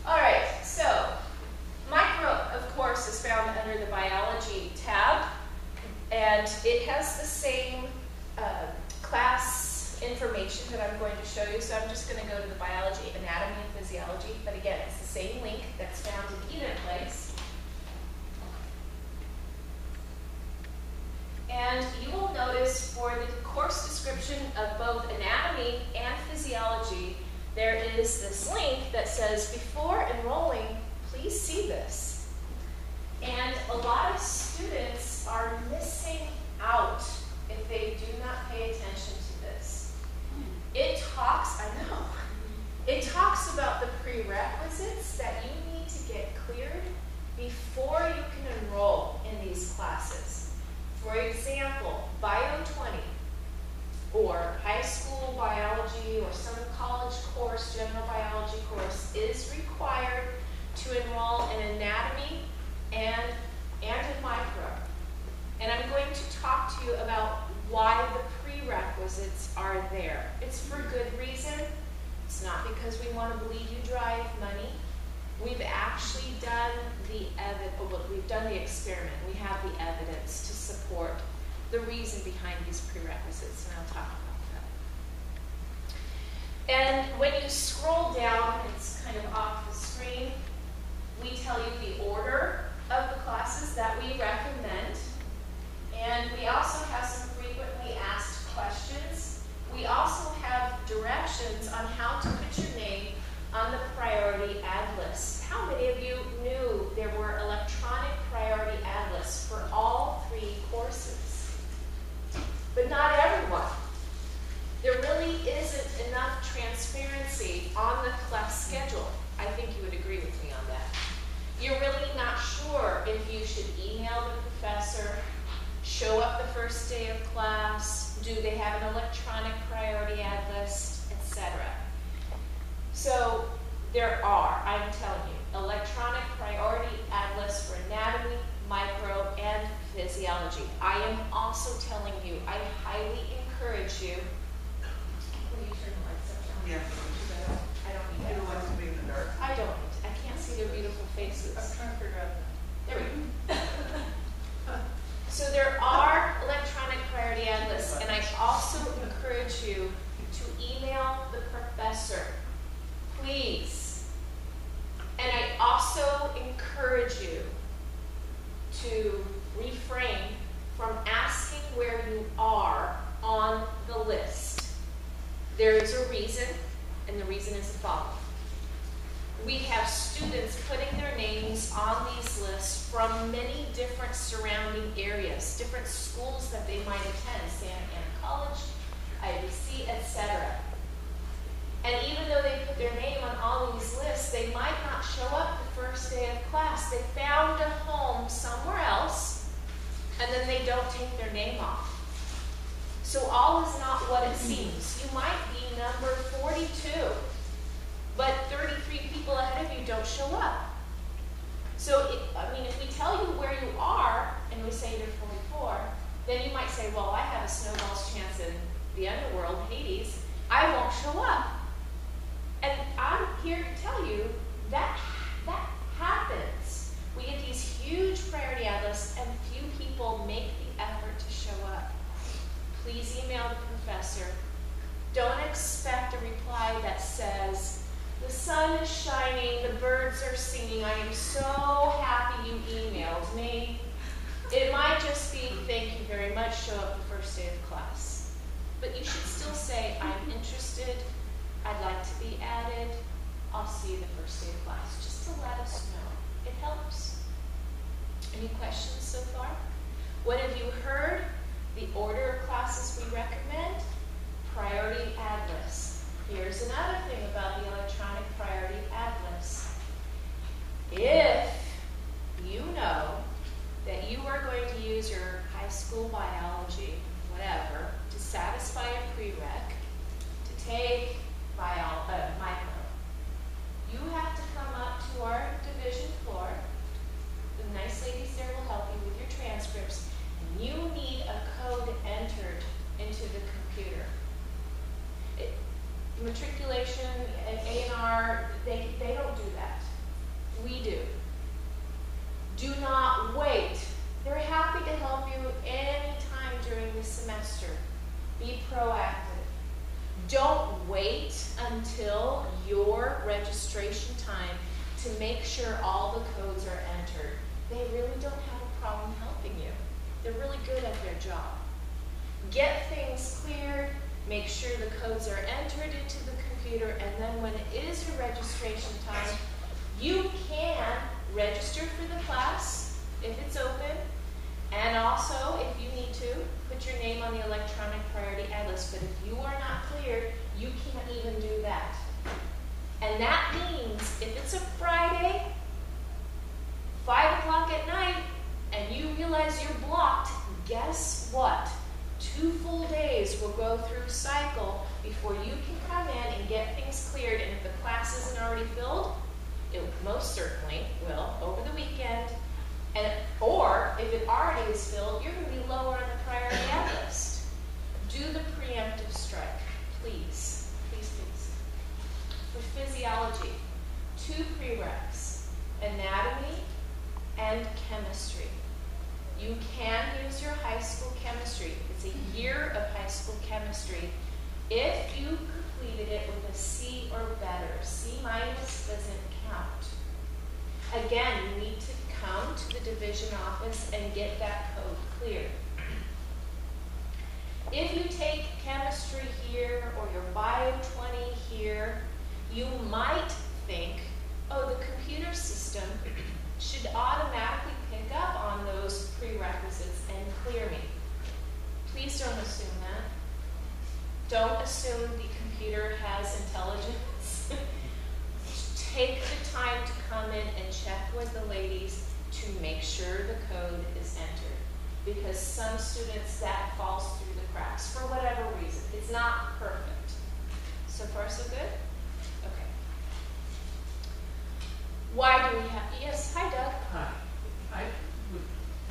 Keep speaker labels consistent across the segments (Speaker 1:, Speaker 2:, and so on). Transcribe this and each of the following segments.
Speaker 1: All right, so micro, of course, is found under the biology tab, and it has the same class information that I'm going to show you. So I'm just going to go to the biology, anatomy, and physiology. But again, it's the same link that's found in either place. And you will notice for the course description of both anatomy and physiology, there is this link that says, before enrolling, please see this. And a lot of students are missing out if they do not pay attention to this. It talks, I know, it talks about the prerequisites that you need to get cleared before you can enroll in these classes. For example, Bio 20, or high school biology, or some college course, general biology course, is required to enroll in anatomy and in micro. And I'm going to talk to you about why the prerequisites are there. It's for good reason. It's not because we want to believe you drive money. We've actually done the experiment. We have the evidence to support the reason behind these prerequisites, and I'll talk about that. And when you scroll down, it's kind of off the screen, we tell you the order of the classes that we recommend, and we also have some frequently asked questions. We also have directions on how to put your name on the priority ad list. How many of you knew there were electronic priority ad lists for all 3 courses? But not everyone. There really isn't enough transparency on the class schedule. I think you would agree with me on that. You're really not sure if you should email the professor, show up the first day of class, do they have an electronic priority ad list, etc. So there are, I'm telling you, electronic priority ad lists for anatomy, micro, and physiology. I am also telling you, I highly encourage you. Will you turn the lights up, John?
Speaker 2: Yeah.
Speaker 1: I don't need
Speaker 2: You
Speaker 1: that.
Speaker 2: don't like to be in the dark.
Speaker 1: I don't. I can't see their beautiful faces.
Speaker 2: I'm trying to figure out that.
Speaker 1: There we go. So there are electronic priority ad lists, and I also encourage you to email the professor, please. And I also encourage you to refrain from asking where you are on the list. There is a reason, and the reason is the following. We have students putting their names on these lists from many different surrounding areas, different schools that they might attend, Santa Ana College, IBC, etc. And even though they put their name on all these lists, they might not show up the first day of class. They found a home somewhere else, and then they don't take their name off. So all is not what it seems. You might be number 42, but 33 people ahead of you don't show up. So, if we tell you where you are, and we say you're 44, then you might say, well, I have a snowball's chance in the underworld, Hades. I won't show up. And I'm here to tell you that happens. We get these huge priority ad lists, and few people make the effort to show up. Please email the professor. Don't expect a reply that says, the sun is shining, the birds are singing, I am so happy you emailed me. It might just be, thank you very much, show up the first day of class. But you should still say, I'm interested, I'd like to be added, I'll see you the first day of class, just to let us know. It helps. Any questions so far? What have you heard? The order of classes we recommend, priority ad list. Here's another thing about the electronic priority ad list. If you know that you are going to use your high school biology, whatever, to satisfy a prereq, to take micro, you have to come up to our division floor. The nice ladies there will help you with your transcripts, and you need a code entered into the computer. Matriculation they don't do that. We do. Do not wait. They're happy to help you anytime during the semester. Be proactive. Don't wait until your registration time to make sure all the codes are entered. They really don't have a problem helping you. They're really good at their job. Get things cleared, make sure the codes are entered into the computer, and then when it is your registration time, you can register for the class if it's open, and also, if you need to, put your name on the electronic priority ad list. But if you are not cleared, you can't even do that. And that means if it's a Friday, 5 o'clock at night, and you realize you're blocked, guess what? 2 full days will go through cycle before you can come in and get things cleared. And if the class isn't already filled, it most certainly will over the weekend. Or if it already is filled, you're going to be lower on the priority ad list. Do the preemptive strike, please. Please, please. For physiology, 2 prereqs, anatomy and chemistry. You can use your high school chemistry. It's a year of high school chemistry. If you completed it with a C or better, C- doesn't count. Again, you need to come to the division office and get that code cleared. If you take chemistry here or your bio 20 here, you might think, oh, the computer system should automatically pick up on those prerequisites and clear me. Please don't assume that. Don't assume the computer has intelligence. Take the time to come in and check with the ladies to make sure the code is entered. Because some students, that falls through the cracks for whatever reason. It's not perfect. So far, so good? Okay. Why do we have, yes, hi Doug.
Speaker 3: Hi. I would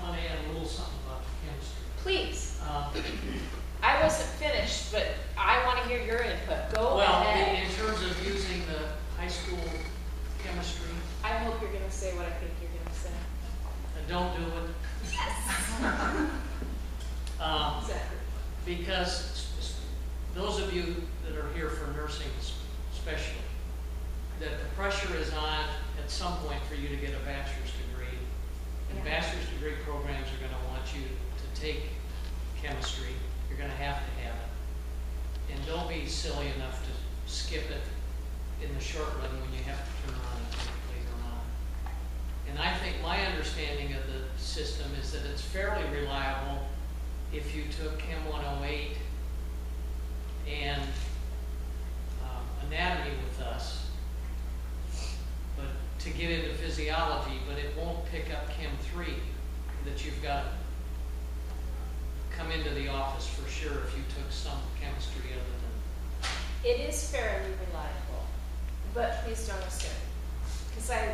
Speaker 3: want to add a little something about the chemistry.
Speaker 1: Please. I wasn't finished, but I want to hear your input. Go ahead.
Speaker 3: In terms of using the high school chemistry,
Speaker 1: I hope you're going to say what I think you're going to say.
Speaker 3: don't do it.
Speaker 1: Yes. Exactly.
Speaker 3: Because those of you that are here for nursing especially, that the pressure is on at some point for you to get a bachelor's degree. And
Speaker 1: Yeah.
Speaker 3: bachelor's degree programs are going to want you to take chemistry. You're going to have it. And don't be silly enough to skip it in the short run when you have to turn around and take it later on. And I think my understanding of the system is that it's fairly reliable if you took Chem 108 and anatomy with us, but to get into physiology, but it won't pick up Chem 3, that you've got to come into the office for sure if you took some chemistry other than.
Speaker 1: It is fairly reliable, but please don't assume. Because I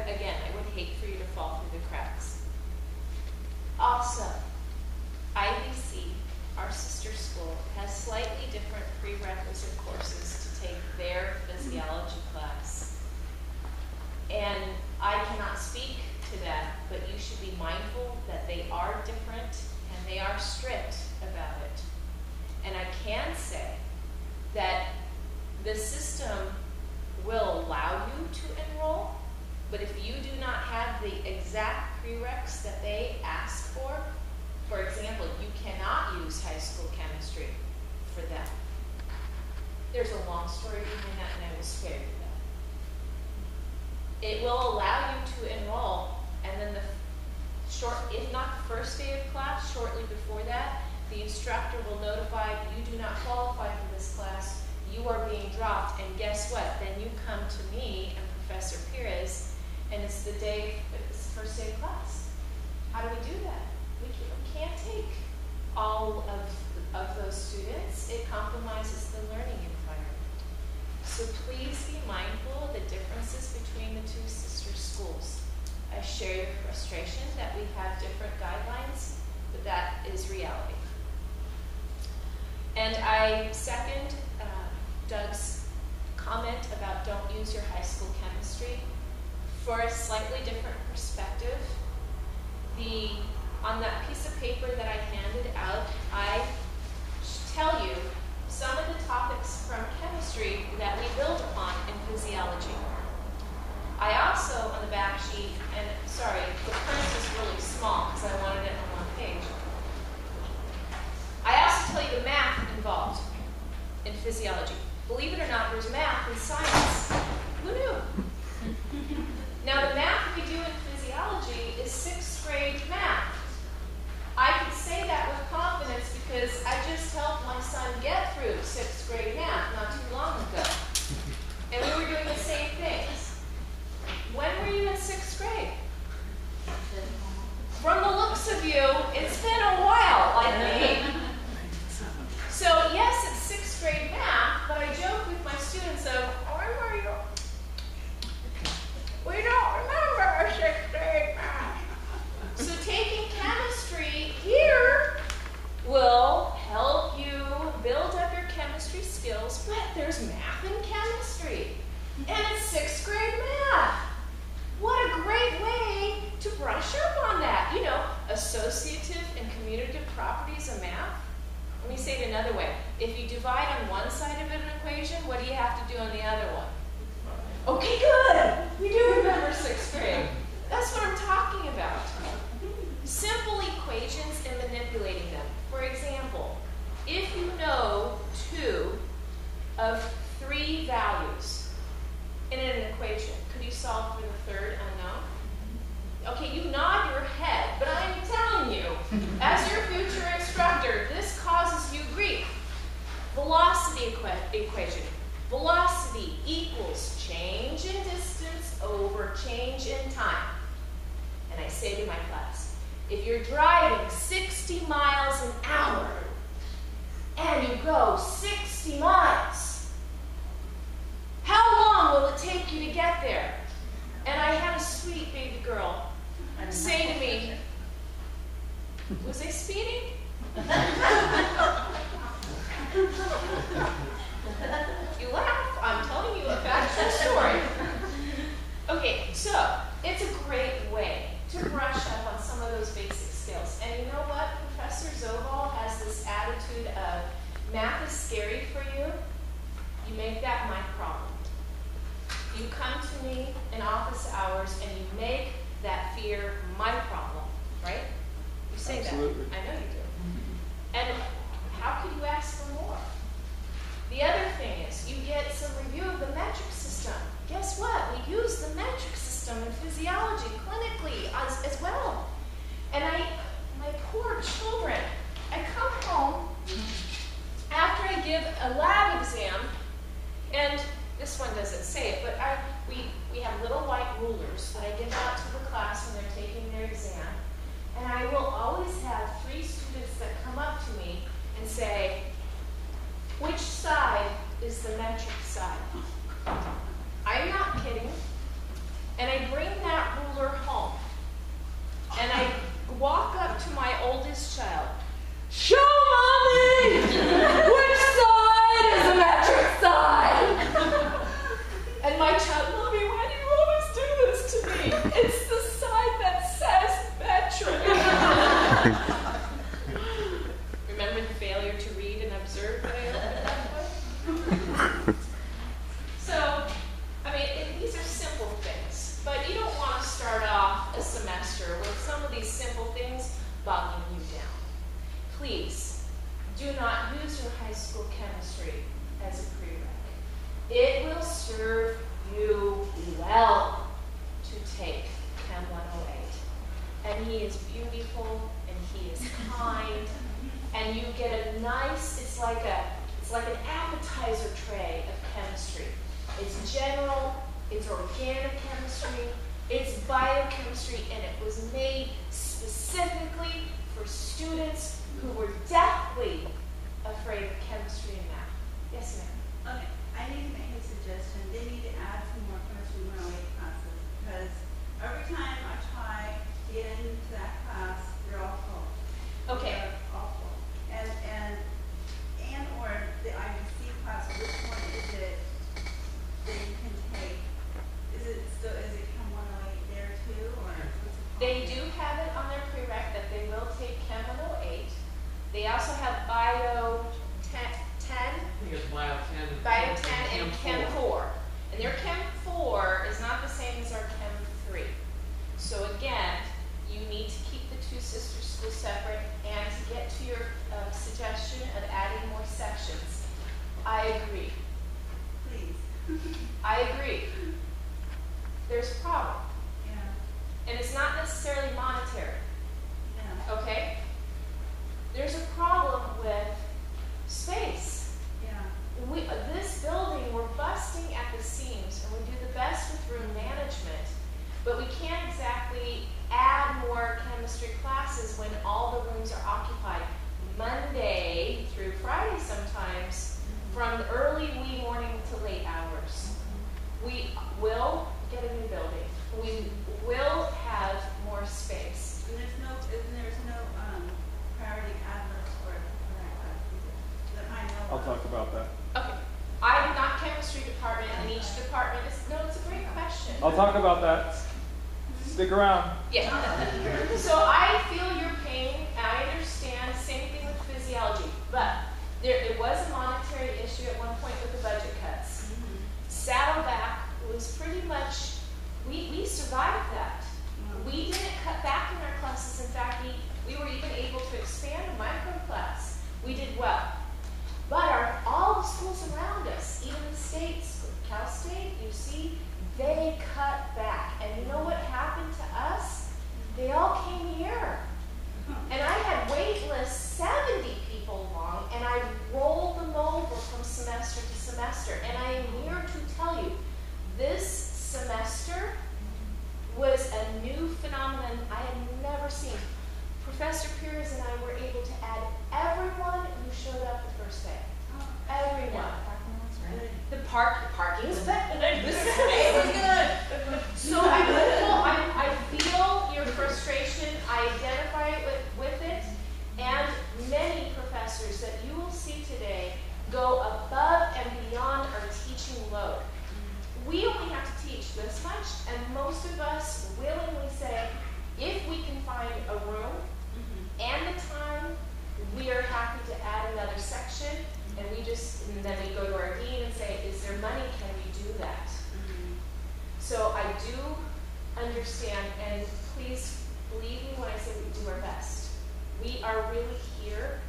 Speaker 1: would hate for you to fall through the cracks. Also, IBC, our sister school, has slightly different prerequisite courses to take their physiology class. And I cannot speak to that, but you should be mindful that they are different and they are strict about it. And I can say that the system will allow you to enroll, but if you do not have the exact prereqs that they ask for example, you cannot use high school chemistry for them. There's a long story behind that, and I will spare you that. It will allow you to enroll, and then if not the first day of class, shortly before that, the instructor will notify you do not qualify for this class, you are being dropped, and guess what? Then you come to me and Professor Pires, and it's the first day of class. How do we do that? We can't take all of those students. It compromises the learning environment. So please be mindful of the differences between the two sister schools. I share your frustration that we have different guidelines, but that is reality. And I second Doug's comment about don't use your high school chemistry. For a slightly different perspective, on that piece of paper that I handed out, I tell you some of the topics from chemistry that we build upon in physiology. I also, on the back sheet, and sorry, the print is really small because I wanted it on one page. I also tell you the math involved in physiology. Believe it or not, there's math in science. Who knew? Now, the math we do in physiology is 6th grade math. I can say that with confidence because I just helped my son get through 6th grade math not too long ago. And we were doing the same things. When were you in 6th grade? From the looks of you, it's been a while, like me. So yes, it's 6th grade math, but I joke with my students of, we don't remember 6th grade math. So taking chemistry here will help you build up your chemistry skills, but there's math in chemistry. And it's 6th grade math. What a great way to brush up on that. You know, associative and commutative properties of math. Let me say it another way. If you divide on one side of an equation, what do you have to do on the other one? Okay, good. We do remember 6th grade. That's what I'm talking about. Simple equations and manipulating them. For example, if you know 2 of 3 values in an equation, could you solve for the 3rd unknown? Okay, you nod your head, but I'm telling you, as your future instructor, this causes you grief. Velocity equation. Velocity equals change in distance over change in time. And I say to my class, if you're driving 60 miles an hour and you go 60 miles, how long will it take you to get there? And I had a sweet baby girl say to me, was I speeding? You laugh. I'm telling you a factual story. Okay, so it's a great way to brush up on some of those basic skills. And you know what? Professor Zoval has this attitude of math is scary for you. You make that my problem. You come to me in office hours and you make that fear my problem, right? You say
Speaker 4: Absolutely.
Speaker 1: that. I know you do. And how could you ask for more? The other thing is you get some review of the metric system. Guess what? We use the metric system in physiology clinically as well. And my poor children, I come home after I give a lab exam, and this one doesn't say it, but we have little white rulers that I give out to the class when they're taking their exam. And I will always have 3 students that come up to me and say, which side is the metric side? I'm not kidding. And I bring that ruler home. And I walk up to my oldest child. Show mommy! Which side is the metric side? And my child, mommy, why do you always do this to me? It's the side that says metric. Remember the failure to read and observe that I opened that way? So, I mean, these are simple things, but you don't want to start off a semester with some of these simple things bogging you down. Please, do not use your high school chemistry as a prereq. It will serve you well to take Chem 108. And he is beautiful, and he is kind, and you get a nice, it's like an appetizer tray of chemistry. It's general, it's organic chemistry, it's biochemistry, and it was made specifically for students who were deathly afraid of chemistry and math. Yes, ma'am.
Speaker 5: Okay, I need to make a suggestion. They need to add some more chemistry 108 classes because every time I try to get into that class, they're all full.
Speaker 1: Okay.
Speaker 5: They're all full. And or the IBC class, which one is it?
Speaker 1: I agree.
Speaker 5: Please.
Speaker 1: I agree. There's a problem.
Speaker 5: Yeah,
Speaker 1: And it's not necessarily monetary,
Speaker 5: yeah,
Speaker 1: okay? There's a problem with space.
Speaker 5: yeah.
Speaker 1: This building, we're busting at the seams, and we do the best with room management, but we can't exactly add more chemistry classes when all the rooms are occupied Monday through Friday sometimes, from the early wee morning to late hours. We will get a new building. We will have more space.
Speaker 5: And there's no priority atlas for that class either, that I know
Speaker 4: I'll
Speaker 5: of.
Speaker 4: talk about that.
Speaker 1: Okay, I'm not chemistry department, and each department is, no, it's a great question.
Speaker 4: I'll talk about that. Stick around.
Speaker 1: Yeah. So I feel your pain, and I understand, same thing with physiology, but it was a monetary issue at one point with the budget cuts. Saddleback was pretty much, we survived that. We didn't cut back in our classes. In fact, we were even able to expand a micro class. We did well. But all the schools around us, even the states, Cal State, UC, they cut back. And you know what happened to us? They all came here. And I had wait lists 70 people long, and I rolled them over from semester to semester. And I am here to tell you, this semester was a new phenomenon I had never seen. Professor Piers and I were able to add everyone who showed up the first day. Everyone. The parking's better. It was good. So I feel your frustration. I identify with it, and many professors that you will see today go above and beyond our teaching load. We only have to teach this much, and most of us willingly say, if we can find a room and the time, we are happy to add another section, and then we go to our dean and say, is there money, can we do that? So I do understand, and please believe me when I say we do our best. We are really here.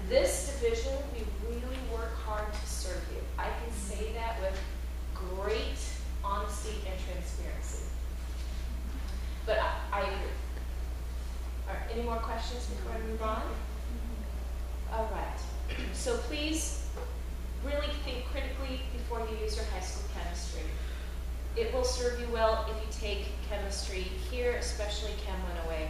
Speaker 1: This division, we really work hard to serve you. I can say that with great honesty and transparency. But I agree. All right, any more questions before I move on? All right. So please really think critically before you use your high school chemistry. It will serve you well if you take chemistry here, especially Chem 108.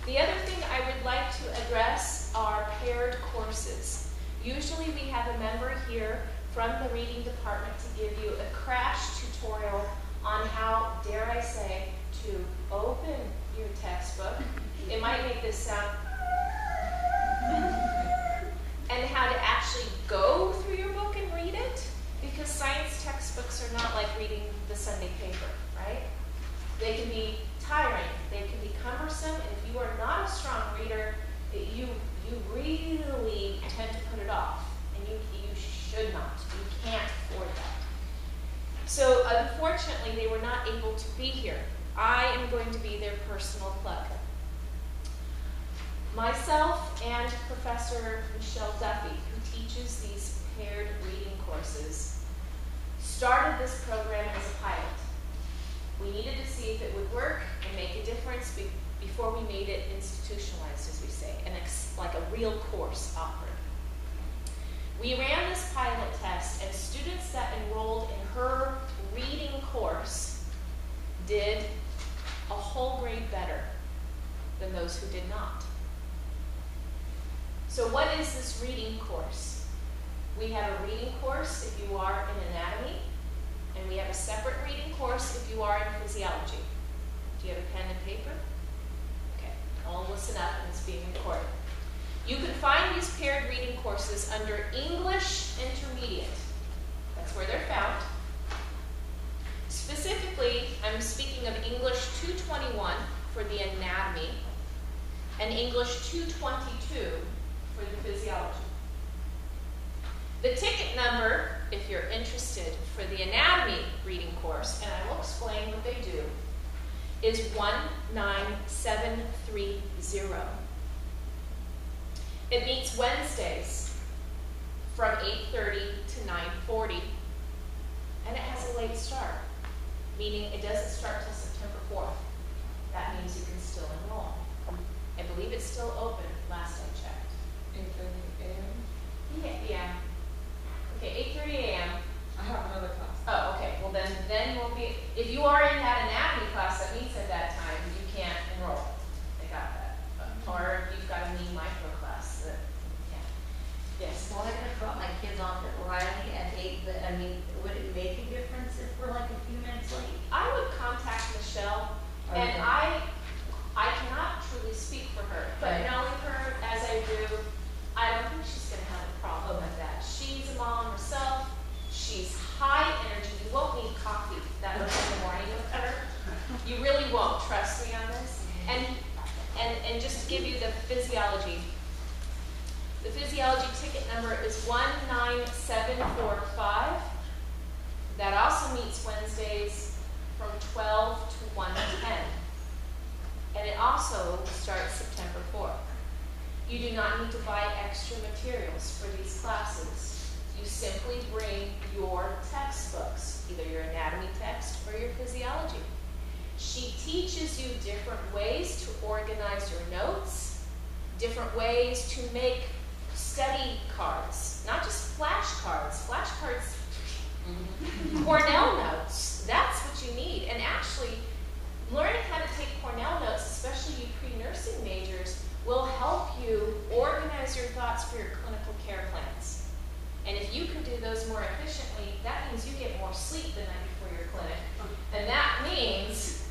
Speaker 1: The other thing I would like to address are paired courses. Usually we have a member here from the reading department to give you a crash tutorial on how, dare I say, to open your textbook. It might make this sound and how to actually go through your book and read it, because science textbooks are not like reading the Sunday paper, right? They can be tiring, they can be cumbersome, and if you are not a strong reader, you really tend to put it off, and you should not. You can't afford that. So unfortunately, they were not able to be here. I am going to be their personal plug. Myself and Professor Michelle Duffy, who teaches these paired reading courses, started this program as a pilot. We needed to see if it would work and make a difference before we made it institutionalized, as we say, and like a real course offered. We ran this pilot test, and students that enrolled in her reading course did a whole grade better than those who did not. So what is this reading course? We have a reading course if you are in anatomy, and we have a separate reading course if you are in physiology. Do you have a pen and paper? Okay, all listen up, and it's being recorded. You can find these paired reading courses under English Intermediate. That's where they're found. Specifically, I'm speaking of English 221 for the anatomy, and English 222 for the physiology. The ticket number, if you're interested, for the anatomy reading course, and I will explain what they do, is 19730. It meets Wednesdays, from 8:30 to 9:40. And it has a late start, meaning it doesn't start till September 4th. That means you can still enroll. I believe it's still open, last I checked.
Speaker 2: 8:30 a.m.
Speaker 1: Yeah. Okay, 8:30 a.m.
Speaker 2: I have another class.
Speaker 1: Oh, okay, well then you won't be, if you are in that anatomy class, that means at that time you can't enroll. I got that. Or you've got a knee micro class that, yeah. Yes.
Speaker 6: Well, I'm gonna drop my kids off at Riley at 8, but I mean, would it make a difference if we're like a few minutes late?
Speaker 1: I would contact Michelle, and
Speaker 2: Okay.
Speaker 1: I cannot truly speak for her, but
Speaker 6: Right.
Speaker 1: knowing her as I do, I don't think she's gonna have a problem with that. She's a mom herself, she's high energy, you won't need coffee that early in the morning with her. You really won't, trust me on this. And just to give you the physiology ticket number is 19745. That also meets Wednesdays from 12 to 1:10. And it also starts September 4th. You do not need to buy extra materials for these classes. You simply bring your textbooks, either your anatomy text or your physiology. She teaches you different ways to organize your notes, different ways to make study cards, not just flashcards. Flashcards, Cornell notes, that's what you need. And actually, learning how to take Cornell notes, especially you pre-nursing majors, will help you organize your thoughts for your clinical care plans. And if you can do those more efficiently, that means you get more sleep the night before your clinic. And that means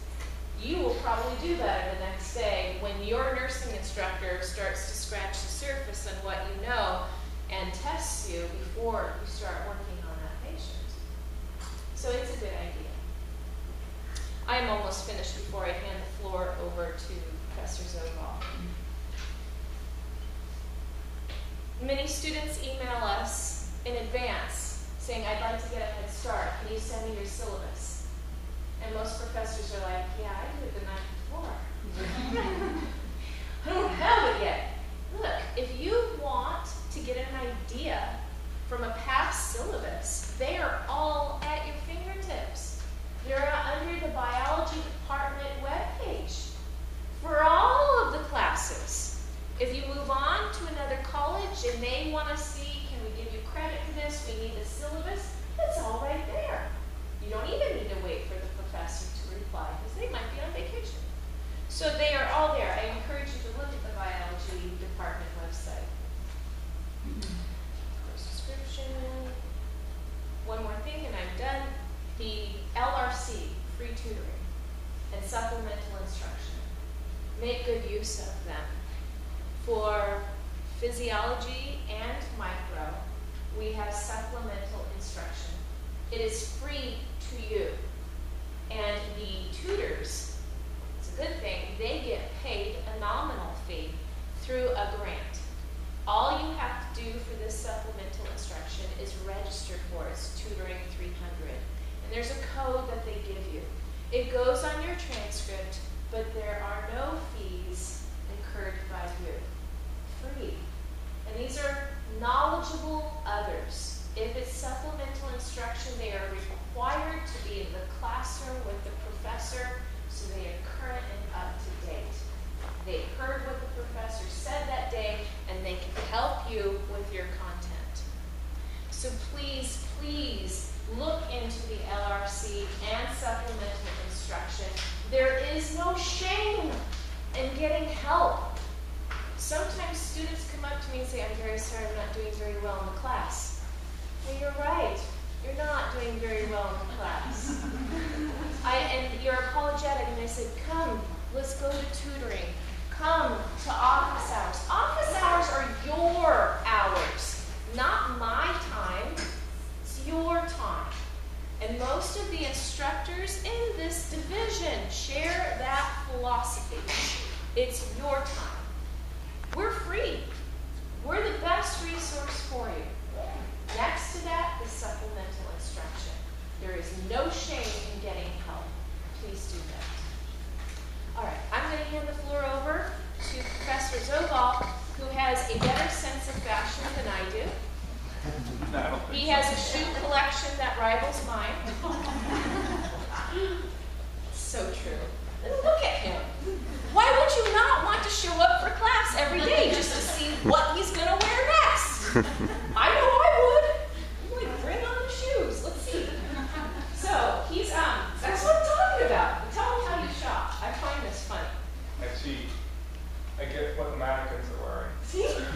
Speaker 1: you will probably do better the next day when your nursing instructor starts to scratch the surface on what you know and tests you before you start working on that patient. So it's a good idea. I am almost finished before I hand the floor over to Professor Zobal. Many students email us in advance saying, I'd like to get a head start. Can you send me your syllabus? And most professors are like, yeah, I did it the night before. I don't have it yet. Look, if you want to get an idea from a past syllabus, they are all at your fingertips. They're under the biology department webpage for all of the classes. If you move on to another college and they want to see, can we give you credit for this? We need the syllabus. It's all right there. You don't even need to wait for the professor to reply because they might be on vacation. So they are all there. I encourage you to look at the biology department website. Course description. One more thing and I'm done. The LRC, free tutoring, and supplemental instruction. Make good use of them. For physiology and micro, we have supplemental instruction. It is free to you. And the tutors, it's a good thing, they get paid a nominal fee through a grant. All you have to do for this supplemental instruction is register for it. It's Tutoring 300. And there's a code that they give you. It goes on your transcript, but there are no fees incurred by you. Free. And these are knowledgeable others. If it's supplemental instruction, they are required to be in the classroom with the professor so they are current and up to date. They heard what the professor said that day and they can help you with your content. So please, please look into the LRC and supplemental instruction. There is no shame in getting help. Sometimes students come up to me and say, I'm very sorry, I'm not doing very well in the class. Well, you're right. You're not doing very well in the class. And you're apologetic, and I said, come, let's go to tutoring. Come to office hours. Office hours are your hours, not my time. It's your time. And most of the instructors in this division share that philosophy. It's your time. We're free. We're the best resource for you. Next to that is supplemental instruction. There is no shame in getting help. Please do that. All right, I'm going to hand the floor over to Professor Zobal, who has a better sense of fashion than I do.
Speaker 4: No, I don't think
Speaker 1: He
Speaker 4: so.
Speaker 1: has a shoe collection that rivals mine. So true. And look at him. Why would you not want to show up for class every day just to see what he's gonna wear next? I know I would. I'm like, bring on the shoes. Let's see. So he's that's what I'm talking about. Tell him how you shop. I find this funny.
Speaker 4: I cheat. I get what the mannequins are wearing.
Speaker 1: See?
Speaker 4: Someone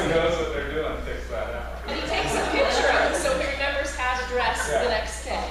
Speaker 4: who knows what they're doing picks that out.
Speaker 1: And he takes a picture of it so he remembers how to dress
Speaker 4: Yeah.
Speaker 1: the next day.